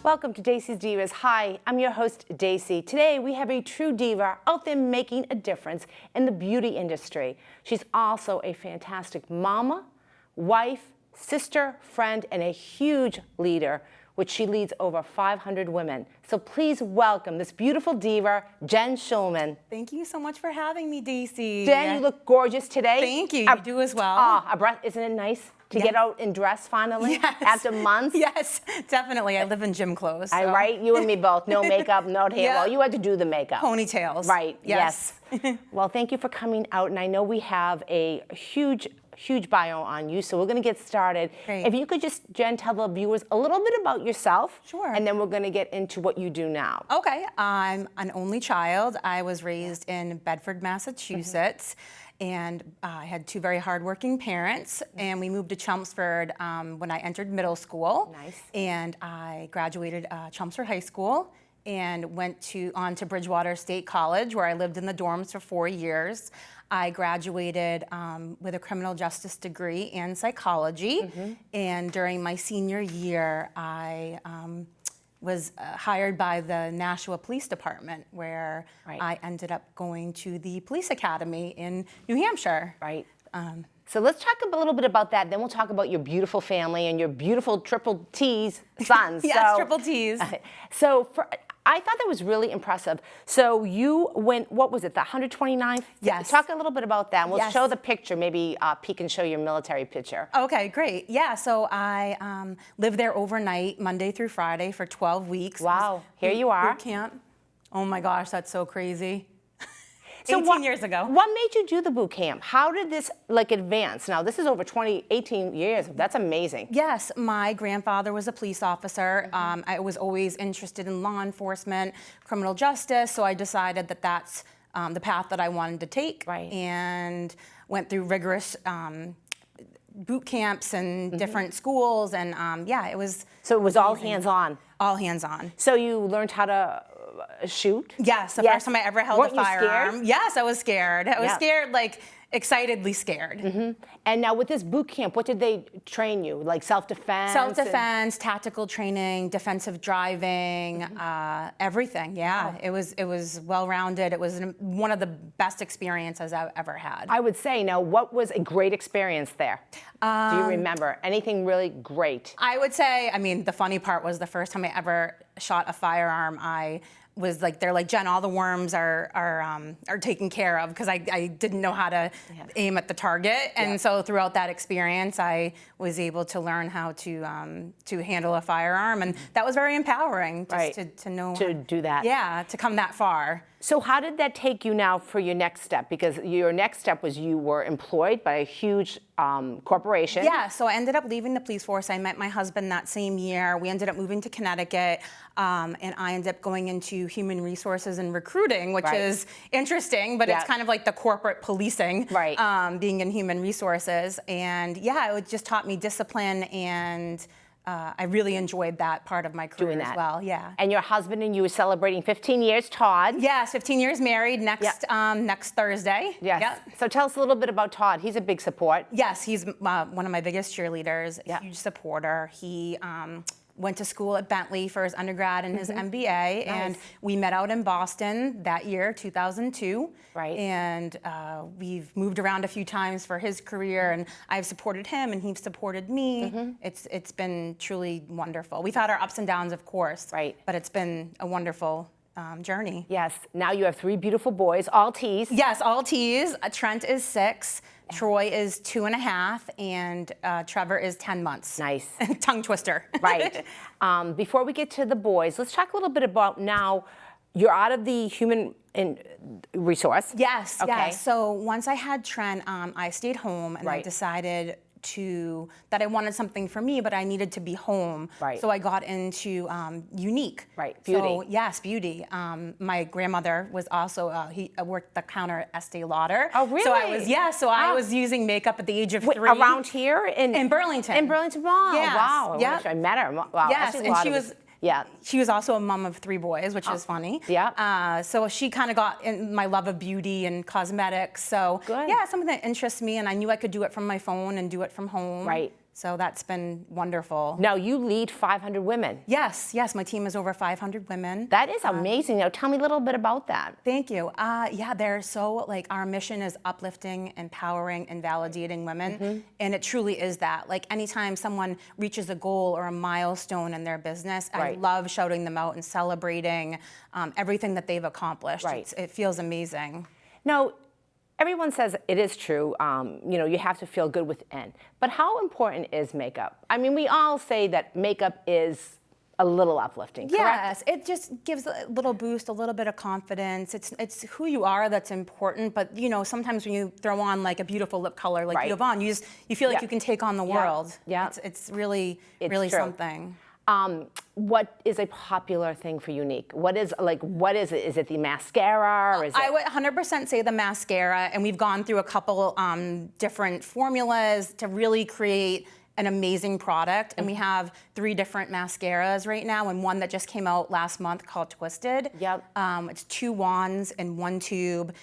Welcome to Dacey's Divas. Hi, I'm your host, Dacey. Today we have a true diva out there making a difference in the beauty industry. She's also a fantastic mama, wife, sister, friend, and a huge leader, which she leads over 500 women. So please welcome this beautiful diva, Jenn Shulman. Thank you so much for having me, Dacey. Jen, you look gorgeous today. Thank you. You do as well. Isn't it nice to get out and dress finally after months? Yes, definitely. I live in gym clothes. So. Right, you and me both. No makeup, no hair. Well, you had to do the makeup. Ponytails. Right, yes. Well, thank you for coming out, and I know we have a huge bio on you, so we're going to get started. Great. If you could just, Jen, tell the viewers a little bit about yourself. Sure. And then we're going to get into what you do now. Okay, I'm an only child. I was raised in Bedford, Massachusetts. And I had two very hardworking parents, and we moved to Chelmsford when I entered middle school. Nice. And I graduated Chelmsford High School and went on to Bridgewater State College, where I lived in the dorms for 4 years. I graduated with a criminal justice degree and psychology. And during my senior year, I was hired by the Nashua Police Department, where I ended up going to the police academy in New Hampshire. Right. So let's talk a little bit about that. Then we'll talk about your beautiful family and your beautiful triple T's sons. Yes, triple T's. I thought that was really impressive. So you went, what was it, the 129th? Yes. Talk a little bit about that. We'll Yes. show the picture, maybe peek and show your military picture. Okay, great. Yeah, so I lived there overnight, Monday through Friday, for 12 weeks. Wow, here you are. Boot camp. Oh my gosh, that's so crazy. So 18 years ago. What made you do the boot camp? How did this advance? Now this is over 18 years. That's amazing. Yes, my grandfather was a police officer. I was always interested in law enforcement, criminal justice, so I decided that that's the path that I wanted to take. Right. And went through rigorous boot camps and different schools, and it was. So it was all hands on. All hands on. So you learned how to shoot? Yes, the first time I ever held a firearm. Scared? Yes, I was scared. I was scared, like excitedly scared. And now with this boot camp, what did they train you? Like self-defense? Self-defense, tactical training, defensive driving, everything. Yeah, it was well-rounded. It was one of the best experiences I've ever had. I would say. Now, what was a great experience there? Do you remember anything really great? I would say, I mean, the funny part was the first time I ever shot a firearm, I was like, they're like, Jen, all the worms are taken care of, because I didn't know how to aim at the target. And so throughout that experience, I was able to learn how to handle a firearm. And that was very empowering, just to know. To do that. Yeah, to come that far. So how did that take you now for your next step? Because your next step was you were employed by a huge corporation. Yeah, so I ended up leaving the police force. I met my husband that same year. We ended up moving to Connecticut, and I ended up going into human resources and recruiting, which is interesting, but it's kind of like the corporate policing, being in human resources. And it just taught me discipline, and I really enjoyed that part of my career as well. Yeah. And your husband and you are celebrating 15 years, Todd. Yes, 15 years married next Thursday. Yes. Yep. So tell us a little bit about Todd. He's a big support. Yes, he's one of my biggest cheerleaders, a huge supporter. He went to school at Bentley for his undergrad and his MBA, and we met out in Boston that year, 2002. Right. And we've moved around a few times for his career, and I've supported him, and he's supported me. It's been truly wonderful. We've had our ups and downs, of course, but it's been a wonderful journey. Yes. Now you have 3 beautiful boys, all T's. Yes, all T's. Trent is 6. Troy is 2.5, and Trevor is 10 months. Nice. Tongue twister. Right. Before we get to the boys, let's talk a little bit about now. You're out of the human resource. Yes. Okay. Yes. So once I had Trent, I stayed home, and I decided that I wanted something for me, but I needed to be home. Right. So I got into Unique. Right. Beauty. So, yes, beauty. My grandmother was also he worked the counter at Estee Lauder. Oh, really? So I was using makeup at the age of 3. Around here in Burlington. In Burlington. Wow. Yes. Wow. I wish I met her. Wow. Yes, Estee and Lauder she was. Yeah. She was also a mom of 3 boys, which is funny. Yeah. So she kind of got in my love of beauty and cosmetics. So Good. yeah, something that interests me, and I knew I could do it from my phone and do it from home. Right. So that's been wonderful. Now you lead 500 women. Yes, my team is over 500 women. That is amazing. Now tell me a little bit about that. Thank you. Yeah, they're so, like, our mission is uplifting, empowering, and validating women. And it truly is that. Like, anytime someone reaches a goal or a milestone in their business, I love shouting them out and celebrating everything that they've accomplished. It feels amazing. Now, everyone says it is true, you have to feel good within. But how important is makeup? I mean, we all say that makeup is a little uplifting, correct? Yes, it just gives a little boost, a little bit of confidence. It's who you are that's important, but sometimes when you throw on like a beautiful lip color like you have on, you feel like you can take on the world. Yeah. It's really true. something. What is a popular thing for Unique? What is it? Is it the mascara? Or is I would 100% say the mascara, and we've gone through a couple different formulas to really create an amazing product. And we have 3 different mascaras right now, and one that just came out last month called Twisted. Yep. It's 2 wands and 1 tube.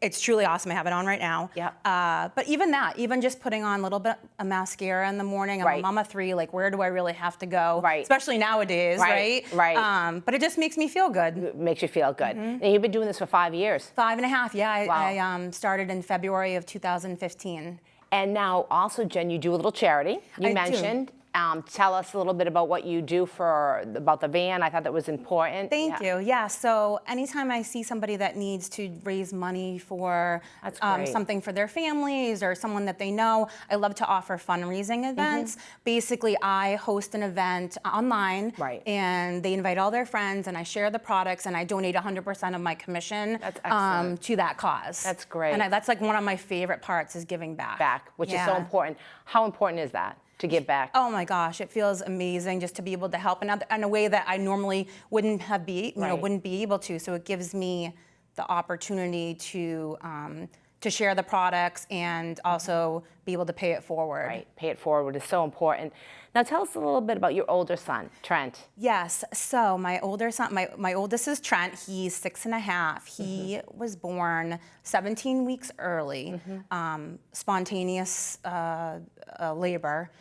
It's truly awesome. I have it on right now. Yep. But even just putting on a little bit of mascara in the morning. I'm a mama 3. Like, where do I really have to go? Right. Especially nowadays, right? Right. But it just makes me feel good. It makes you feel good. And you've been doing this for 5 years. 5.5. Yeah. Wow. I started in February of 2015. And now also, Jen, you do a little charity. You mentioned. Tell us a little bit about what you do about the van. I thought that was important. Thank you. Yeah, so anytime I see somebody that needs to raise money for something for their families or someone that they know, I love to offer fundraising events. Basically, I host an event online, and they invite all their friends, and I share the products, and I donate 100% of my commission to that cause. That's great. And that's like one of my favorite parts is giving back. Which is so important. How important is that? To give back? Oh my gosh, it feels amazing just to be able to help in a way that I normally wouldn't be able to. So it gives me the opportunity to share the products and also be able to pay it forward. Right, pay it forward is so important. Now tell us a little bit about your older son, Trent. Yes, so my older son, my oldest is Trent. He's 6.5. He was born 17 weeks early, spontaneous labor.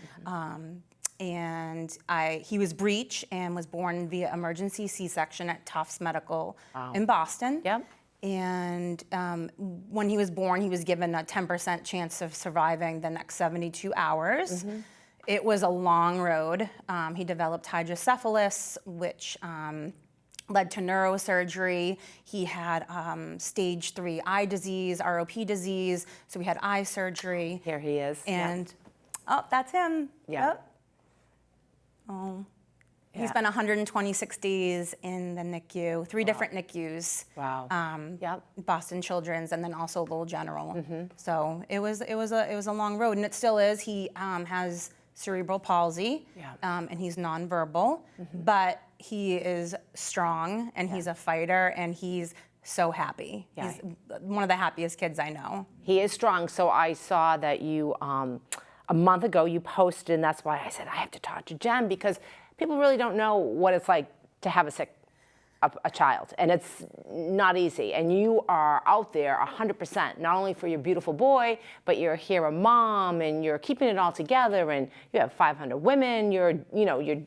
And he was breech and was born via emergency C-section at Tufts Medical in Boston. Yep. And when he was born, he was given a 10% chance of surviving the next 72 hours. It was a long road. He developed hydrocephalus, which led to neurosurgery. He had stage 3 eye disease, ROP disease, so we had eye surgery. Here he is. And, oh, that's him. Yeah. Yep. Oh. He spent 126 days in the NICU, 3 different NICUs. Wow. Boston Children's, and then also Lowell General. So it was a long road, and it still is. He has cerebral palsy, and he's nonverbal, but he is strong, and he's a fighter, and he's so happy. Yeah. He's one of the happiest kids I know. He is strong. So I saw that you, a month ago, you posted, and that's why I said I have to talk to Jen, because people really don't know what it's like to have a child, and it's not easy. And you are out there 100%, not only for your beautiful boy, but you're here a mom, and you're keeping it all together, and you have 500 women. You're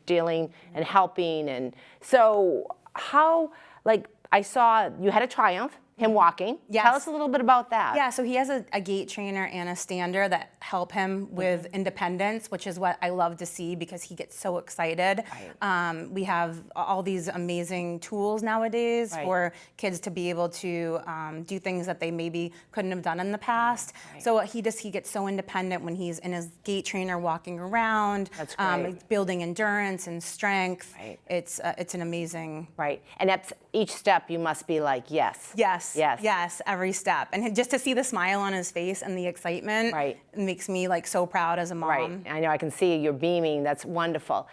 dealing and helping, and so how, like, I saw you had a Triumph. Him walking. Yes. Tell us a little bit about that. Yeah, so he has a gait trainer and a stander that help him with independence, which is what I love to see because he gets so excited. Right. We have all these amazing tools nowadays for kids to be able to do things that they maybe couldn't have done in the past. Right. So he gets so independent when he's in his gait trainer walking around. That's great. Building endurance and strength. Right. It's an amazing. Right, and at each step you must be like, yes. Yes. Yes. Yes, every step. And just to see the smile on his face and the excitement makes me like so proud as a mom. Right. I know, I can see you're beaming. That's wonderful.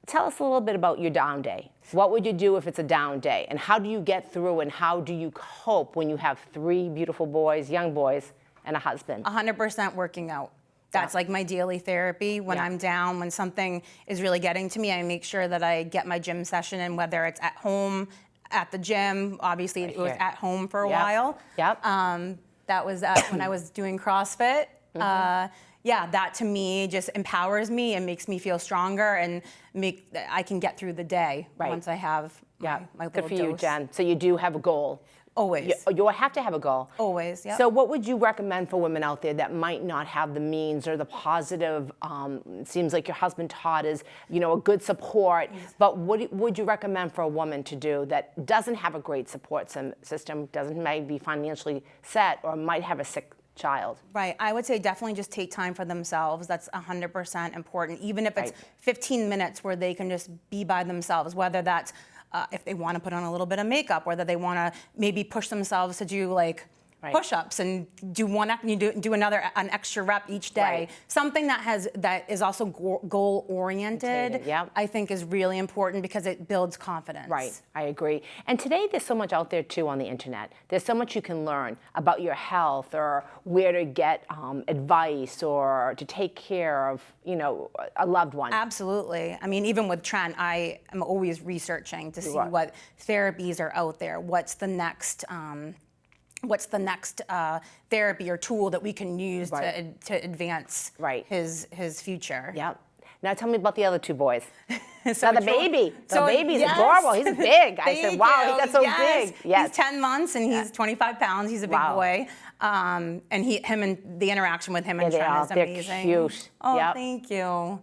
Tell us a little bit about your down day. What would you do if it's a down day? And how do you get through, and how do you cope when you have 3 beautiful boys, young boys, and a husband? 100% working out. That's like my daily therapy. When I'm down, when something is really getting to me, I make sure that I get my gym session in, whether it's at home, at the gym. Obviously, it was at home for a while. Yep. That was when I was doing CrossFit. yeah, that to me just empowers me and makes me feel stronger and I can get through the day once I have my little Good for you, dose. Jen. So you do have a goal. Always. You have to have a goal. Always, yeah. So what would you recommend for women out there that might not have the means or the positive, it seems like your husband Todd is, a good support, but what would you recommend for a woman to do that doesn't have a great support system, doesn't maybe be financially set, or might have a sick child? Right. I would say definitely just take time for themselves. That's 100% important. Even if it's 15 minutes where they can just be by themselves, whether that's if they want to put on a little bit of makeup, whether they want to maybe push themselves to do like push-ups and do an extra rep each day. Something that is also goal-oriented, I think is really important because it builds confidence. Right, I agree. And today there's so much out there too on the internet. There's so much you can learn about your health or where to get advice or to take care of, a loved one. Absolutely. I mean, even with Trent, I am always researching to see what therapies are out there. What's the next therapy or tool that we can use to advance his future? Yep. Now tell me about the other two boys. So now the baby's adorable. He's big. I said, wow, he got so big. Yes. He's 10 months and he's 25 pounds. He's a big boy. And the interaction with him and Trent is amazing. They're cute. Oh, thank you.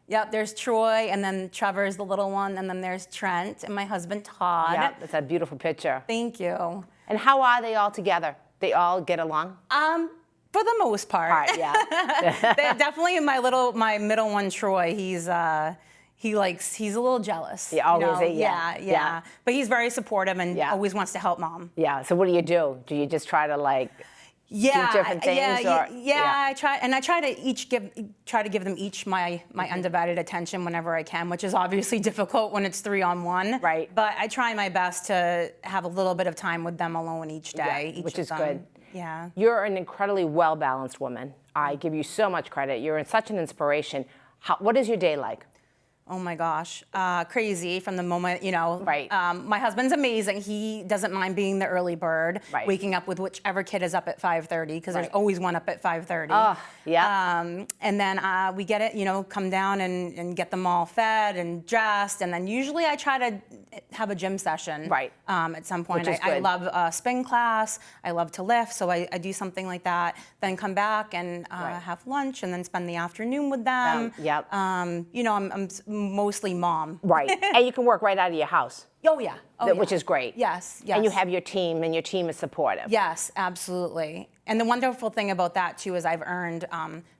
Yep, there's Troy, and then Trevor's the little one, and then there's Trent, and my husband Todd. Yep, that's a beautiful picture. Thank you. And how are they all together? They all get along? For the most part. They're definitely my middle one, Troy. He's a little jealous. Yeah, always. Yeah. But he's very supportive and always wants to help mom. Yeah. So what do? Do you just try to do different things? I try to give them each my undivided attention whenever I can, which is obviously difficult when it's 3-on-1. Right. But I try my best to have a little bit of time with them alone each day. Which is good. Yeah. You're an incredibly well-balanced woman. I give you so much credit. You're such an inspiration. What is your day like? Oh my gosh, crazy from the moment, my husband's amazing. He doesn't mind being the early bird, waking up with whichever kid is up at 5:30, because there's always one up at 5:30. Oh, yeah. And then we get it, come down and get them all fed and dressed. And then usually I try to have a gym session at some point. I love spin class. I love to lift, so I do something like that. Then come back and have lunch and then spend the afternoon with them. I'm mostly mom. Right. And you can work right out of your house. Oh, yeah. Which is great. Yes. And you have your team, and your team is supportive. Yes, absolutely. And the wonderful thing about that, too, is I've earned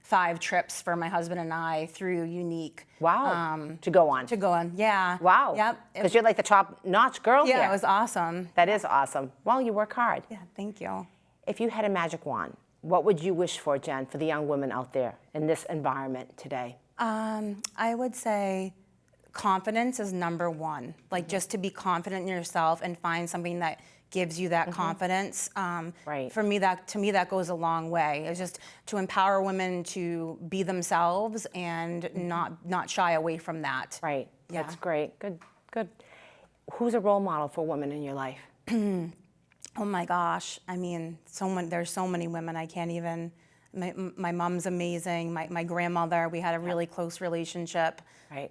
5 trips for my husband and I through Unique. Wow. To go on, yeah. Wow. Yep. Because you're like the top-notch girl here. Yeah, it was awesome. That is awesome. Well, you work hard. Yeah, thank you. If you had a magic wand, what would you wish for, Jen, for the young women out there in this environment today? I would say confidence is number one. Like just to be confident in yourself and find something that gives you that confidence. To me, that goes a long way. It's just to empower women to be themselves and not shy away from that. Right. Yeah. That's great. Good. Who's a role model for women in your life? Oh my gosh. I mean, there's so many women I can't even. My mom's amazing. My grandmother, we had a really close relationship. Right.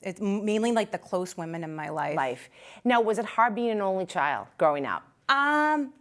It's mainly like the close women in my life. Now, was it hard being an only child growing up? I'm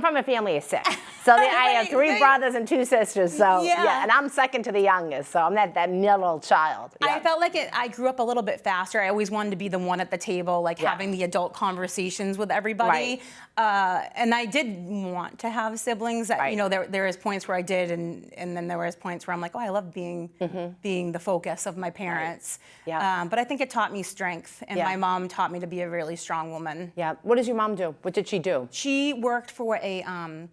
from a family of 6. So I have 3 brothers and 2 sisters. So and I'm second to the youngest. So I'm that middle child. Yeah. I felt like I grew up a little bit faster. I always wanted to be the one at the table, like having the adult conversations with everybody. And I did want to have siblings. That, there was points where I did, and then there was points where I'm like, oh, I love being the focus of my parents. But I think it taught me strength, and my mom taught me to be a really strong woman. Yeah. What does your mom do? What did she do? She worked for an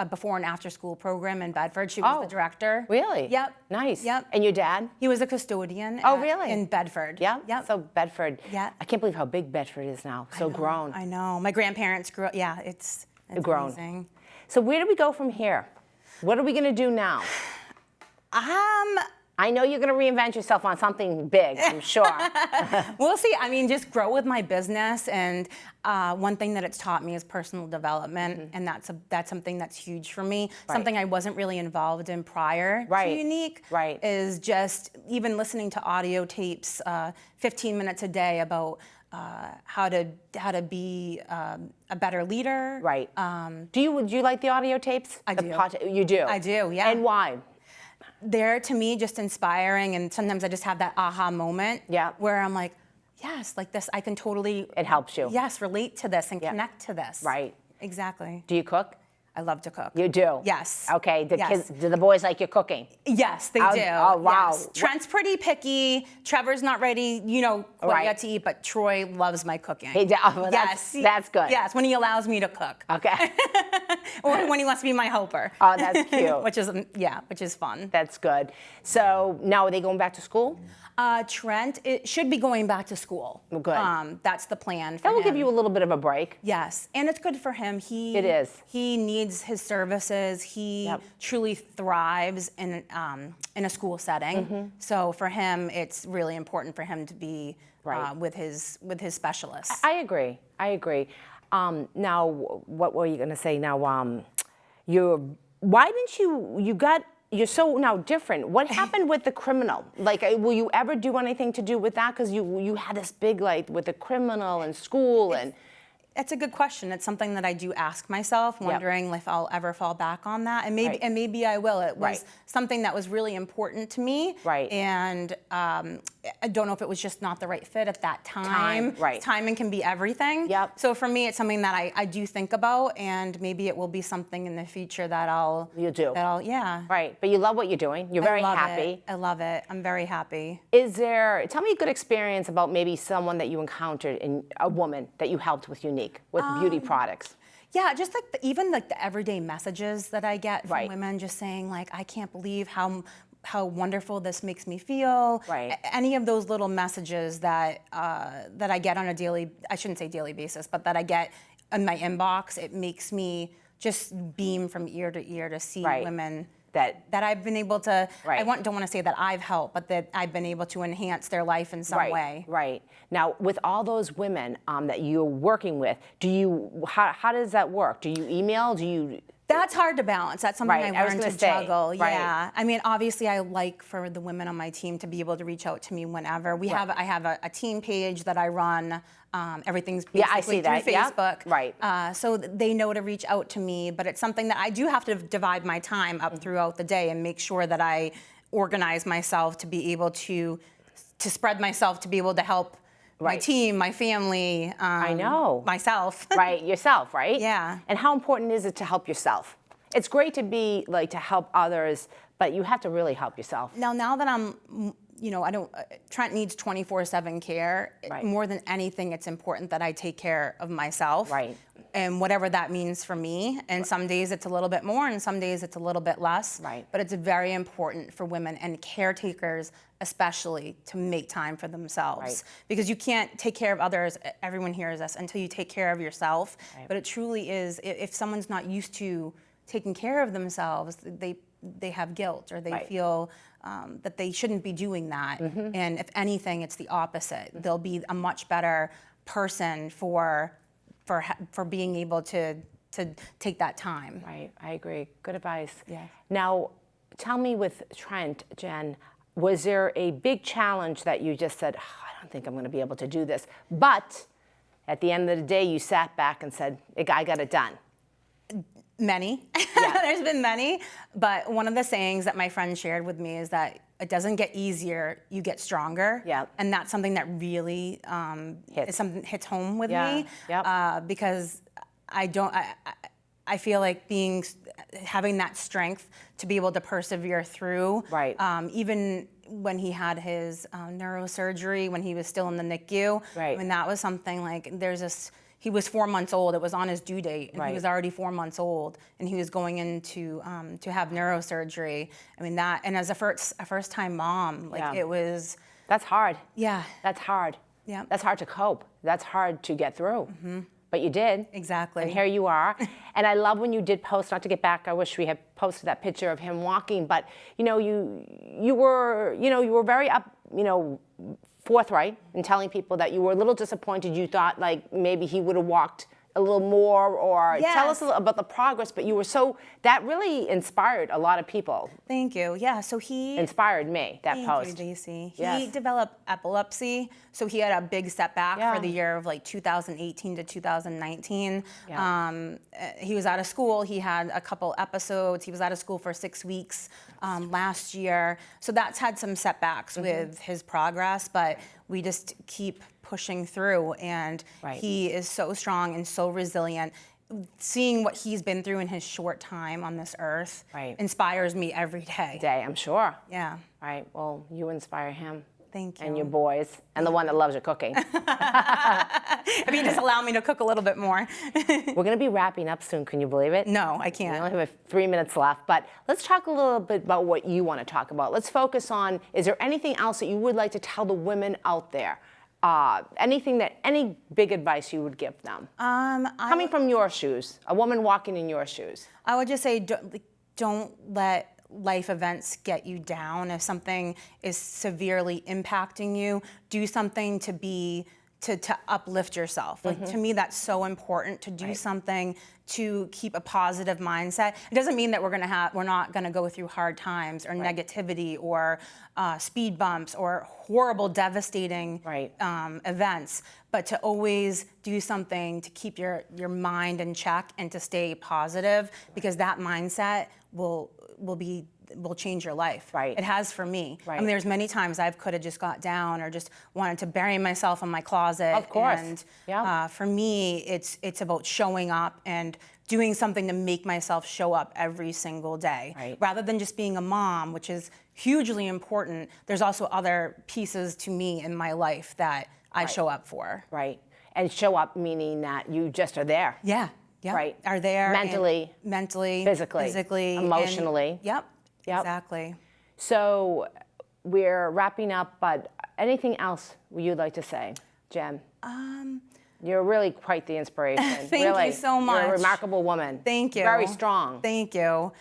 before and after school program in Bedford. She was the director. Really? Yep. Nice. Yep. And your dad? He was a custodian. Really? In Bedford. Yeah. Yep. So Bedford. Yeah. I can't believe how big Bedford is now. So grown. I know. My grandparents grew up. Yeah, it's grown. Amazing. So where do we go from here? What are we going to do now? I know you're going to reinvent yourself on something big, I'm sure. We'll see. I mean, just grow with my business, and one thing that it's taught me is personal development, and that's something that's huge for me. Right. Something I wasn't really involved in prior Right. to Unique Right. is just even listening to audio tapes, 15 minutes a day about how to be a better leader. Right. Do you like the audio tapes? I do. You do? I do, yeah. And why? They're, to me, just inspiring, and sometimes I just have that aha moment where I'm like, yes, like this, I can totally... It helps you. Yes, relate to this and connect to this. Right. Exactly. Do you cook? I love to cook. You do? Yes. Okay, Yes. kids, do the boys like your cooking? Yes, they do. Oh, wow. Yes. Trent's pretty picky. Trevor's not ready, quite yet to eat, but Troy loves my cooking. Well, that's good. Yes, when he allows me to cook. Okay. Or when he wants to be my helper. Oh, that's cute. which is fun. That's good. So now are they going back to school? Trent, it should be going back to school. Well, good. That's the plan for That will him. give you a little bit of a break. Yes, and it's good for him. It is. He needs his services. He truly thrives in a school setting. So for him, it's really important for him to be with his specialists. I agree. Now, what were you going to say? Now, why didn't you're so now different. What happened with the criminal? Like, will you ever do anything to do with that? Because you had this big, like, with the criminal and school and... It's a good question. It's something that I do ask myself, wondering if I'll ever fall back on that, and maybe I will. It was something that was really important to me, and I don't know if it was just not the right fit at that time. Timing can be everything. So for me, it's something that I do think about, and maybe it will be something in the future that I'll Right, but you love what you're doing. You're very happy. I love it. I'm very happy. Tell me a good experience about maybe someone that you encountered, in a woman that you helped with Unique, with beauty products. Yeah, just like even the everyday messages that I get from women, just saying like, I can't believe how wonderful this makes me feel. Any of those little messages that that I get on a I shouldn't say daily basis, but that I get in my inbox, it makes me just beam from ear to ear to see women that I've been able to, I don't want to say that I've helped, but that I've been able to enhance their life in some way. Right. Now, with all those women that you're working with, how does that work? Do you email? That's hard to balance. That's something I learned to juggle. Yeah. I mean, obviously, I like for the women on my team to be able to reach out to me whenever. I have a team page that I run. Everything's basically through Facebook. So they know to reach out to me, but it's something that I do have to divide my time up throughout the day and make sure that I organize myself to be able to spread myself, to be able to help my team, my family, I know. myself. Yourself, right? Yeah. And how important is it to help yourself? It's great to be to help others, but you have to really help yourself. Now that I'm, Trent needs 24/7 care. More than anything, it's important that I take care of myself. And whatever that means for me. And some days it's a little bit more, and some days it's a little bit less. But it's very important for women and caretakers especially to make time for themselves. Because you can't take care of others, everyone hears us, until you take care of yourself. But it truly is, if someone's not used to taking care of themselves, they have guilt, or they feel that they shouldn't be doing that. And if anything, it's the opposite. They'll be a much better person for being able to take that time. I agree. Good advice. Yeah. Now, tell me with Trent, Jen, was there a big challenge that you just said, I don't think I'm going to be able to do this, but at the end of the day, you sat back and said, I got it done? Many. There's been many. But one of the sayings that my friend shared with me is that it doesn't get easier, you get stronger. And that's something that really hits home with me. Because I feel like having that strength to be able to persevere through. Even when he had his neurosurgery, when he was still in the NICU. I mean, that was something like, he was 4 months old. It was on his due date, and he was already 4 months old, and he was going in to have neurosurgery. I mean, that, and as a first-time mom, it was. That's hard. Yeah. That's hard. Yeah. That's hard to cope. That's hard to get through. but you did. Exactly. And here you are. And I love when you did post, not to get back, I wish we had posted that picture of him walking, but you were very forthright in telling people that you were a little disappointed. You thought like maybe he would have walked a little more, or tell us a little about the progress, but you were that really inspired a lot of people. Thank you. Yeah, so he inspired me, that post. Thank you, Dacey. Yes. He developed epilepsy, so he had a big setback for the year of like 2018 to 2019. Yeah. He was out of school. He had a couple episodes. He was out of school for 6 weeks last year. So that's had some setbacks with his progress, but we just keep pushing through, and he is so strong and so resilient. Seeing what he's been through in his short time on this earth inspires me every day. I'm sure. Yeah. Right. Well, you inspire him. Thank you. And your boys, and the one that loves your cooking. If you just allow me to cook a little bit more. We're going to be wrapping up soon. Can you believe it? No, I can't. We only have 3 minutes left, but let's talk a little bit about what you want to talk about. Let's focus on, is there anything else that you would like to tell the women out there? Any big advice you would give them? Coming from your shoes, a woman walking in your shoes. I would just say don't let life events get you down. If something is severely impacting you, do something to uplift yourself. Like, to me, that's so important, to do something to keep a positive mindset. It doesn't mean that we're not gonna go through hard times or negativity or speed bumps or horrible, devastating events, but to always do something to keep your mind in check and to stay positive, because that mindset will change your life. It has for me. I mean, there's many times I could have just got down or just wanted to bury myself in my closet. Of course. And for me, it's about showing up and doing something to make myself show up every single day. Rather than just being a mom, which is hugely important, there's also other pieces to me in my life that I show up for. And show up meaning that you just are there. Yeah. Are there mentally, physically, emotionally. Exactly. So we're wrapping up, but anything else you'd like to say, Jen? You're really quite the inspiration. Thank you so much. You're a remarkable woman. Thank you. Very strong. Thank you.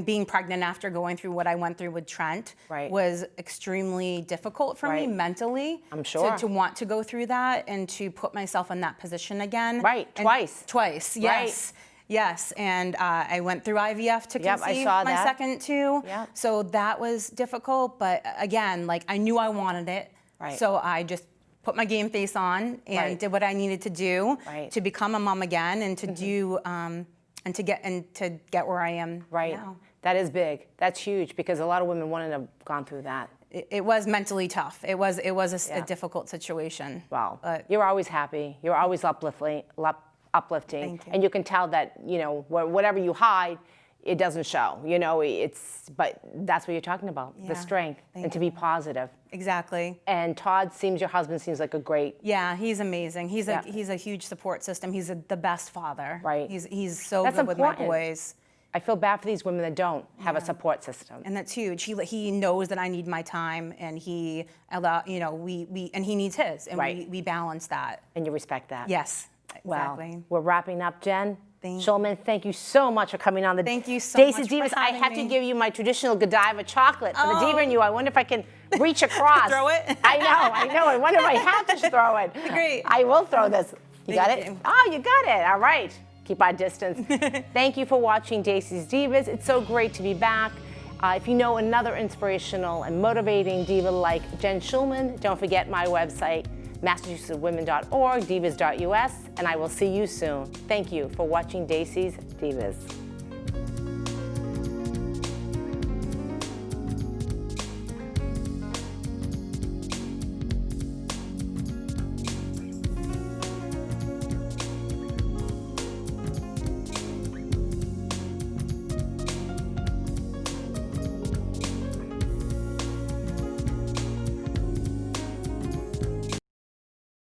Being pregnant after going through what I went through with Trent was extremely difficult for me mentally. I'm sure. To want to go through that and to put myself in that position again. Twice, yes. Yes, and I went through IVF to conceive my second too. So that was difficult, but again, like, I knew I wanted it. So I just put my game face on and did what I needed to do to become a mom again and to do and to get where I am now. That is big. That's huge, because a lot of women wouldn't have gone through that. It was mentally tough. It was a difficult situation. Wow. But you're always happy. You're always uplifting. Thank you. And you can tell that, whatever you hide, it doesn't show. But that's what you're talking about, the strength, and to be positive. Exactly. And your husband seems like a great. Yeah, he's amazing. He's a huge support system. He's the best father. He's so That's good important. with my boys. I feel bad for these women that don't have a support system. And that's huge. He knows that I need my time, and he needs his, and we balance that. And you respect that. Yes. Exactly. Well, we're wrapping up, Jenn Shulman. Shulman, thank you so much for coming on the Thank you so Dacey's much for Divas. I having have me. to give you my traditional Godiva chocolate for the diva in you. I wonder if I can reach across. Throw it? I know. I wonder if I have to throw it. Great. I will throw this. You got it? you. Oh, you got it. All right. Keep our distance. Thank you for watching Dacey's Divas. It's so great to be back. If you know another inspirational and motivating diva like Jenn Shulman, don't forget my website, MassachusettsWomen.org, divas.us, and I will see you soon. Thank you for watching Dacey's Divas.